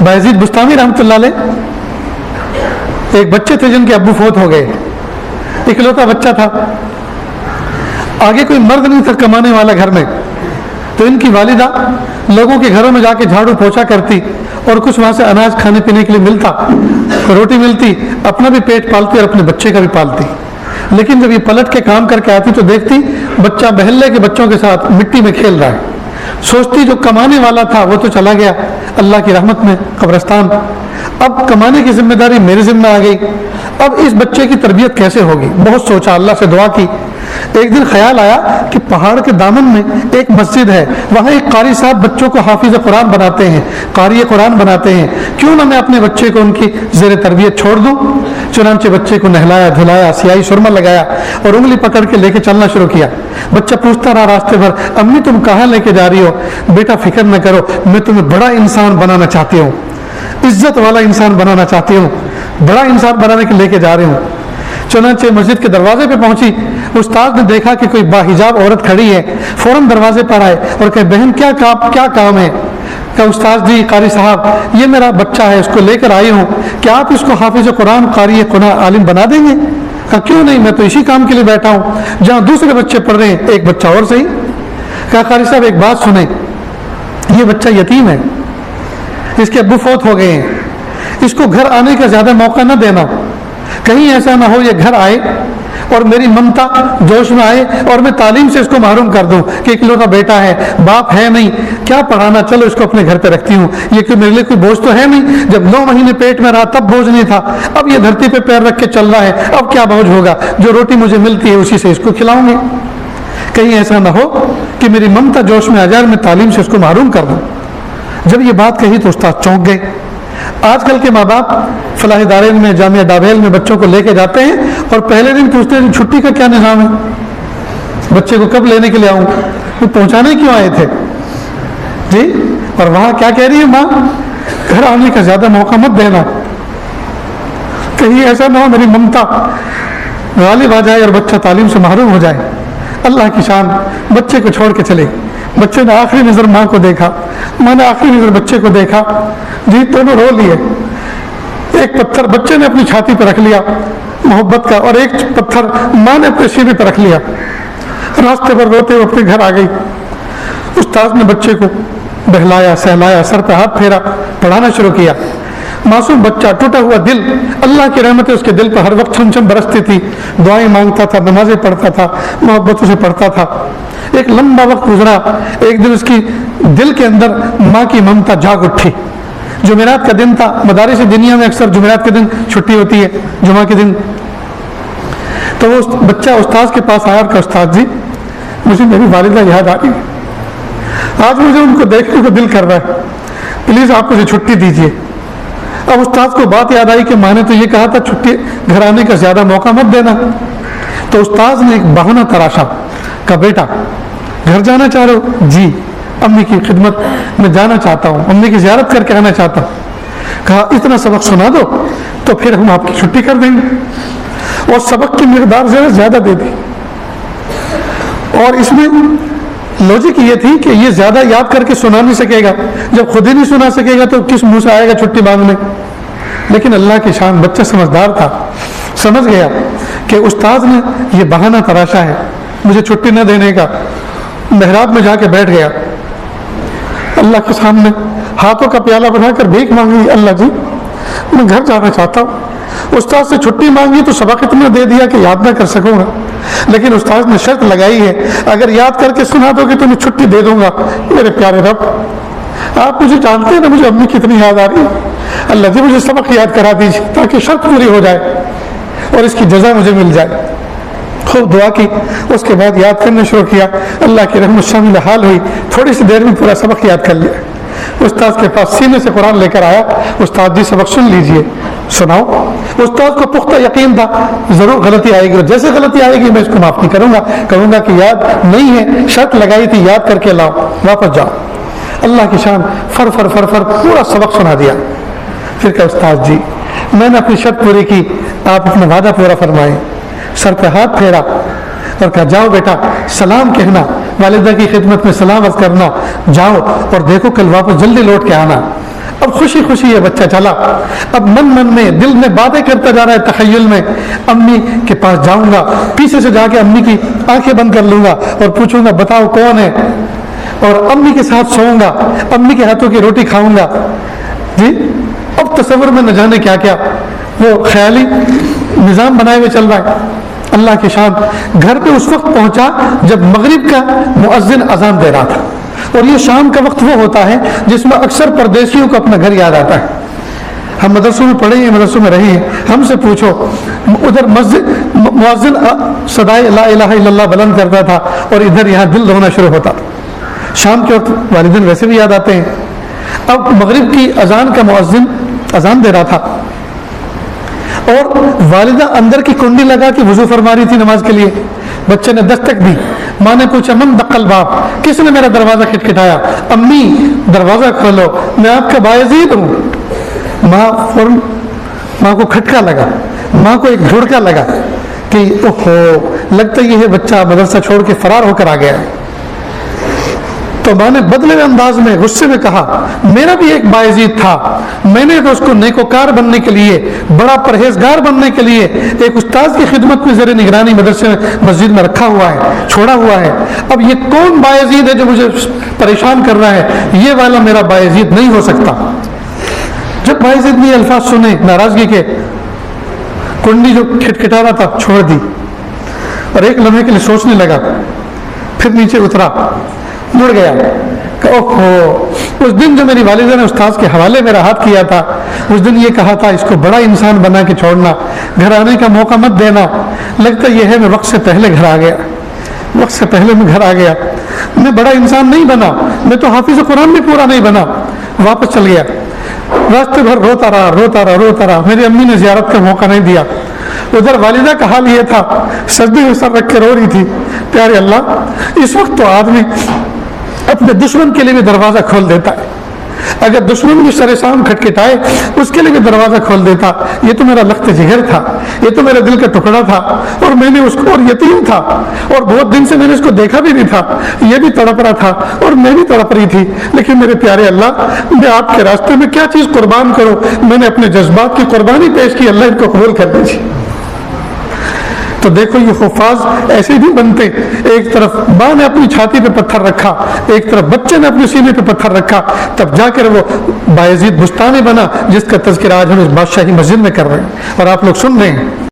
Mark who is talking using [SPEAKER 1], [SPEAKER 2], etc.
[SPEAKER 1] بایزید بستامی رحمۃ اللہ علیہ ایک بچے تھے جن کے ابو فوت ہو گئے، اکلوتا بچہ تھا، آگے کوئی مرد نہیں تھا کمانے والا گھر میں، تو ان کی والدہ لوگوں کے گھروں میں جا کے جھاڑو پوچھا کرتی اور کچھ وہاں سے اناج کھانے پینے کے لیے ملتا، روٹی ملتی، اپنا بھی پیٹ پالتی اور اپنے بچے کا بھی پالتی۔ لیکن جب یہ پلٹ کے کام کر کے آتی تو دیکھتی بچہ محلے کے بچوں کے ساتھ مٹی میں کھیل رہا ہے، سوچتی جو کمانے والا تھا وہ تو چلا گیا اللہ کی رحمت میں قبرستان، اب کمانے کی ذمہ داری میرے ذمہ آ گئی، اب اس بچے کی تربیت کیسے ہوگی؟ بہت سوچا، اللہ سے دعا کی۔ ایک دن خیال آیا کہ پہاڑ کے دامن میں ایک مسجد ہے، وہاں ایک قاری صاحب بچوں کو حافظ قرآن بناتے ہیں، قاری قرآن بناتے ہیں، کیوں نہ میں اپنے بچے کو ان کی زیر تربیت چھوڑ دوں؟ چنانچہ بچے کو نہلایا دھلایا، سیاہی سرما لگایا اور انگلی پکڑ کے لے کے چلنا شروع کیا۔ بچہ پوچھتا رہا راستے بھر، امی تم کہاں لے کے جا رہی ہو؟ بیٹا فکر نہ کرو، میں تمہیں بڑا انسان بنانا چاہتی ہوں، عزت والا انسان بنانا چاہتی ہوں، بڑا انسان بنانے کے لے کے جا رہی ہوں۔ چنانچہ مسجد کے دروازے پہ پہنچی، استاد نے دیکھا کہ کوئی باحجاب عورت کھڑی ہے، فوراً دروازے پر آئے اور کہے بہن کیا کام ہے؟ کہ استاد جی قاری صاحب یہ میرا بچہ ہے، اس کو لے کر آئی ہوں، کیا آپ اس کو حافظ قرآن قاری عالم بنا دیں گے؟ کہا کیوں نہیں، میں تو اسی کام کے لیے بیٹھا ہوں، جہاں دوسرے بچے پڑھ رہے ہیں ایک بچہ اور صحیح۔ کہا قاری صاحب ایک بات سنیں، یہ بچہ یتیم ہے، اس کے ابو فوت ہو گئے ہیں، اس کو گھر آنے کا زیادہ موقع نہ دینا، کہیں ایسا نہ ہو یہ گھر آئے اور میری ممتا جوش میں آئے اور میں تعلیم سے اس کو محروم کر دوں کہ اکلوتا بیٹا ہے، باپ ہے نہیں، کیا پڑھانا، چلو اس کو اپنے گھر پہ رکھتی ہوں، یہ کہ میرے لیے کوئی بوجھ تو ہے نہیں، جب 9 مہینے پیٹ میں رہا تب بوجھ نہیں تھا، اب یہ دھرتی پہ پیر رکھ کے چل رہا ہے، اب کیا بوجھ ہوگا، جو روٹی مجھے ملتی ہے اسی سے اس کو کھلاؤں گے، کہیں ایسا نہ ہو کہ میری ممتا جوش میں آ جائے میں تعلیم سے اس کو محروم کر دوں۔ جب یہ بات کہی تو استاد چونک گئے۔ آج کل کے ماں باپ فلاحی ادارے میں جامعہ ڈابیل میں بچوں کو لے کے جاتے ہیں اور پہلے دن پوچھتے ہیں چھٹی کا کیا نظام ہے، بچے کو کب لینے کے لیے آؤں، وہ پہنچانے کیوں آئے تھے جی، اور وہاں کیا کہہ رہی ہے ماں، گھر آنے کا زیادہ موقع مت دینا، کہیں ایسا نہ ہو میری ممتا غالب آ جائے اور بچہ تعلیم سے محروم ہو جائے۔ اللہ کی شان، بچے کو چھوڑ کے چلے، بچے نے آخری نظر ماں کو دیکھا، ماں نے آخری نظر بچے کو دیکھا، جی دونوں رو لیے، ایک پتھر بچے نے اپنی چھاتی پہ رکھ لیا محبت کا اور ایک پتھر ماں نے اپنے سینے پہ رکھ لیا، راستے پر روتے ہوئے اپنے گھر آ گئی۔ استاد نے بچے کو بہلایا سہلایا، سر پہ ہاتھ پھیرا، پڑھانا شروع کیا۔ معصوم بچہ، ٹوٹا ہوا دل، اللہ کی رحمتیں اس کے دل پر ہر وقت چھم چھم برستی تھی، دعائیں مانگتا تھا، نمازیں پڑھتا تھا، محبتوں سے پڑھتا تھا۔ ایک لمبا وقت گزرا، ایک دن اس کی دل کے اندر ماں کی ممتا جاگ اٹھی۔ جمعرات کا دن تھا، مدارس دنیا میں اکثر جمعرات کے دن چھٹی ہوتی ہے، جمعہ کے دن، تو وہ بچہ استاد کے پاس آیا اور کہا استاد جی مجھے میری والدہ یاد آ گئی، آج مجھے ان کو دیکھنے کو دل کر رہا ہے، پلیز آپ مجھے چھٹی دیجیے۔ اب استاد کو بات یاد آئی کہ ماں نے تو یہ کہا تھا چھٹی گھر آنے کا زیادہ موقع مت دینا، تو استاد نے ایک بہانہ تراشا، کہا بیٹا گھر جانا چاہ رہے ہو؟ جی امی کی خدمت میں جانا چاہتا ہوں، امی کی زیارت کر کے آنا چاہتا ہوں۔ کہا اتنا سبق سنا دو تو پھر ہم آپ کی چھٹی کر دیں گے، اور سبق کی مقدار زیادہ دے دی، اور اس میں لوجک یہ تھی کہ یہ زیادہ یاد کر کے سنا نہیں سکے گا، جب خود ہی نہیں سنا سکے گا تو کس منہ سے آئے گا چھٹی مانگنے۔ لیکن اللہ کی شان، بچہ سمجھدار تھا، سمجھ گیا کہ استاد نے یہ بہانہ تراشا ہے مجھے چھٹی نہ دینے کا، محراب میں جا کے بیٹھ گیا، اللہ کے سامنے ہاتھوں کا پیالہ بنا کر بھیک مانگی، اللہ جی میں گھر جانا چاہتا ہوں۔ استاد سے چھٹی مانگی تو سبق اتنا دے دیا کہ یاد نہ کر سکوں گا، لیکن استاد نے شرط لگائی ہے اگر یاد کر کے سنا دو گے تو میں چھٹی دے دوں گا۔ میرے پیارے رب آپ مجھے جانتے ہیں نا مجھے امی کتنی یاد آ رہی ہے، اللہ جی مجھے سبق یاد کرا دیجیے تاکہ شرط پوری ہو جائے اور اس کی جزا مجھے مل جائے۔ خوب دعا کی، اس کے بعد یاد کرنا شروع کیا، اللہ کی رحمت شامل حال ہوئی، تھوڑی سی دیر میں پورا سبق یاد کر لیا۔ استاد کے پاس سینے سے قرآن لے کر آیا، استاد جی سبق سن لیجئے، سناؤ۔ استاد کو پختہ یقین تھا ضرور غلطی آئے گی، اور جیسے غلطی آئے گی میں اس کو معاف نہیں کروں گا، کہوں گا کہ یاد نہیں ہے، شرط لگائی تھی یاد کر کے لاؤ، واپس جاؤ۔ اللہ کی شان، فر فر فر فر پورا سبق سنا دیا۔ پھر کہا استاد جی میں نے اپنی شرط پوری کی، آپ اپنا وعدہ پورا فرمائیں۔ سر پہ ہاتھ پھیرا اور کہا جاؤ بیٹا سلام کہنا، والدہ کی خدمت میں سلام عرض کرنا، جاؤ اور دیکھو کل واپس جلدی لوٹ کے آنا، اب خوشی خوشی یہ بچہ چلا، اب من میں دل میں باتیں کرتا جا رہا ہے، تخیل میں امی کے پاس جاؤں گا، پیچھے سے جا کے امی کی آنکھیں بند کر لوں گا اور پوچھوں گا بتاؤ کون ہے، اور امی کے ساتھ سوؤں گا، امی کے ہاتھوں کی روٹی کھاؤں گا. جی اب تصور میں نہ جانے کیا کیا وہ خیالی نظام بنائے ہوئے چل رہا ہے. اللہ کی شان، گھر پہ اس وقت پہنچا جب مغرب کا مؤذن اذان دے رہا تھا، اور یہ شام کا وقت وہ ہوتا ہے جس میں اکثر پردیسیوں کو اپنا گھر یاد آتا ہے. ہم مدرسوں میں پڑھے ہیں، مدرسوں میں رہے ہیں، ہم سے پوچھو ادھر مسجد مؤذن صدائے لا الہ الا اللہ بلند کرتا تھا اور ادھر یہاں دل رونا شروع ہوتا تھا. شام کے وقت والدین ویسے بھی یاد آتے ہیں. اب مغرب کی اذان کا مؤذن اذان دے رہا تھا اور والدہ اندر کی کنڈی لگا کے وضو فرما رہی تھی نماز کے لیے. بچے نے دستک دی، ماں نے پوچھا من دق الباب، کس نے میرا دروازہ کھٹکھٹایا؟ امی دروازہ کھولو، میں آپ کا باعزید ہوں. ماں کو کھٹکا لگا، ماں کو ایک دھڑکا لگا کہ اوہو لگتا یہ ہے بچہ مدرسہ چھوڑ کے فرار ہو کر آ گیا ہے. تو ماں نے بدلے ہوئے انداز میں غصے میں کہا میرا بھی ایک باعزید تھا، میں نے تو اس کو نیکوکار بننے کے لیے، بڑا پرہیزگار بننے کے لیے ایک استاد کی خدمت میں زیر نگرانی مدرسے مسجد میں رکھا ہوا ہے، چھوڑا ہوا ہے. اب یہ کون باعزید ہے جو مجھے پریشان کر رہا ہے؟ یہ والا میرا باعزید نہیں ہو سکتا. جب باعزید نے یہ الفاظ سنے ناراضگی کے، کنڈی جو کھٹکھٹا رہا تھا چھوڑ دی اور ایک لمحے کے لیے سوچنے لگا، پھر نیچے اترا، مڑ گیا کہ اوہو اس دن جو میری والدہ نے استاذ کے حوالے میرا ہاتھ کیا تھا، اس دن یہ کہا تھا اس کو بڑا انسان بنا کے چھوڑنا، گھر آنے کا موقع مت دینا. لگتا یہ ہے میں وقت سے پہلے گھر آ گیا، وقت سے پہلے میں گھر آ گیا، میں بڑا انسان نہیں بنا، میں تو حافظ قرآن بھی پورا نہیں بنا. واپس چل گیا، راستے بھر روتا رہا. میری امی نے زیارت کا موقع نہیں دیا. ادھر والدہ کا حال یہ تھا، سجدے میں سر رکھ کے رو رہی تھی. پیارے اللہ، اس وقت تو آدمی اپنے دشمن کے لیے بھی دروازہ کھول دیتا ہے. اگر دشمن بھی سر سام کھٹکھٹائے اس کے لیے بھی دروازہ کھول دیتا. یہ تو میرا لخت جگر تھا، یہ تو میرے دل کا ٹکڑا تھا، اور میں نے اس کو، اور یتیم تھا اور بہت دن سے میں نے اس کو دیکھا بھی نہیں تھا. یہ بھی تڑپ رہا تھا اور میں بھی تڑپ رہی تھی. لیکن میرے پیارے اللہ، میں آپ کے راستے میں کیا چیز قربان کروں؟ میں نے اپنے جذبات کی قربانی پیش کی، اللہ ان کو قبول کر دیجیے. تو دیکھو یہ حفاظ ایسے بھی بنتے، ایک طرف ماں نے اپنی چھاتی پہ پتھر رکھا، ایک طرف بچے نے اپنے سینے پہ پتھر رکھا، تب جا کر وہ باعزید بستانی بنا جس کا تذکرہ آج ہم اس بادشاہی مسجد میں کر رہے ہیں اور آپ لوگ سن رہے ہیں.